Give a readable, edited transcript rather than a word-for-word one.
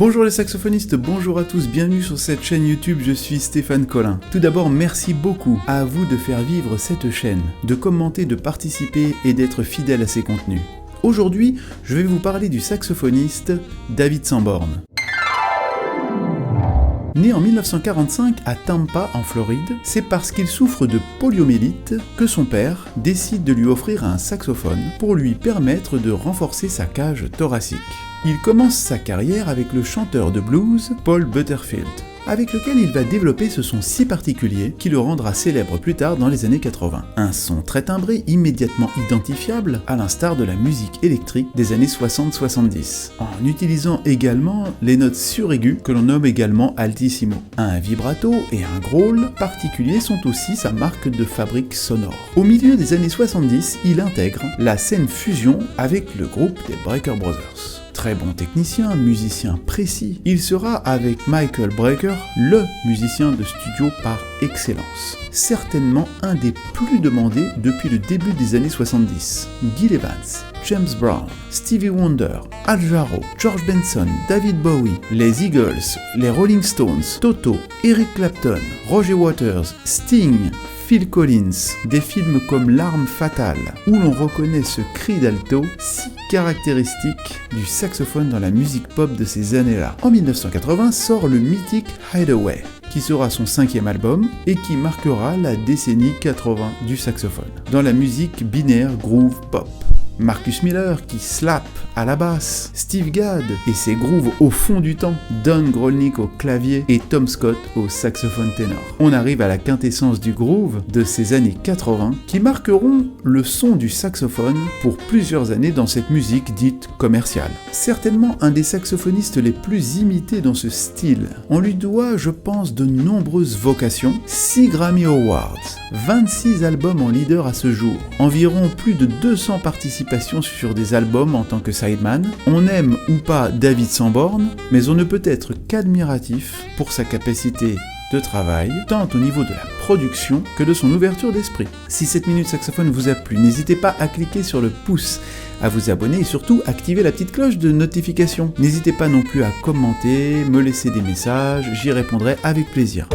Bonjour les saxophonistes, bonjour à tous, bienvenue sur cette chaîne YouTube, je suis Stéphane Collin. Tout d'abord, merci beaucoup à vous de faire vivre cette chaîne, de commenter, de participer et d'être fidèle à ses contenus. Aujourd'hui, je vais vous parler du saxophoniste David Sanborn. Né en 1945 à Tampa, en Floride, c'est parce qu'il souffre de poliomyélite que son père décide de lui offrir un saxophone pour lui permettre de renforcer sa cage thoracique. Il commence sa carrière avec le chanteur de blues Paul Butterfield, avec lequel il va développer ce son si particulier qui le rendra célèbre plus tard dans les années 80. Un son très timbré, immédiatement identifiable, à l'instar de la musique électrique des années 60-70, en utilisant également les notes suraiguës que l'on nomme également altissimo. Un vibrato et un growl particuliers sont aussi sa marque de fabrique sonore. Au milieu des années 70, il intègre la scène fusion avec le groupe des Brecker Brothers. Très bon technicien, musicien précis, il sera avec Michael Brecker le musicien de studio par excellence. Certainement un des plus demandés depuis le début des années 70. Gil Evans, James Brown, Stevie Wonder, Al Jarreau, George Benson, David Bowie, les Eagles, les Rolling Stones, Toto, Eric Clapton, Roger Waters, Sting, Phil Collins, des films comme L'Arme Fatale, où l'on reconnaît ce cri d'alto si caractéristique du saxophone dans la musique pop de ces années-là. En 1980 sort le mythique Hideaway, qui sera son 5e album et qui marquera la décennie 80 du saxophone, dans la musique binaire groove pop. Marcus Miller qui slap à la basse, Steve Gadd et ses grooves au fond du temps, Don Grolnick au clavier et Tom Scott au saxophone ténor. On arrive à la quintessence du groove de ces années 80 qui marqueront le son du saxophone pour plusieurs années dans cette musique dite commerciale. Certainement un des saxophonistes les plus imités dans ce style. On lui doit, je pense, de nombreuses vocations, 6 Grammy Awards, 26 albums en leader à ce jour, environ plus de 200 participations sur des albums en tant que sideman. On aime ou pas David Sanborn, mais on ne peut être qu'admiratif pour sa capacité de travail, tant au niveau de la production que de son ouverture d'esprit. Si cette minute saxophone vous a plu, n'hésitez pas à cliquer sur le pouce, à vous abonner et surtout activer la petite cloche de notification. N'hésitez pas non plus à commenter, me laisser des messages, j'y répondrai avec plaisir.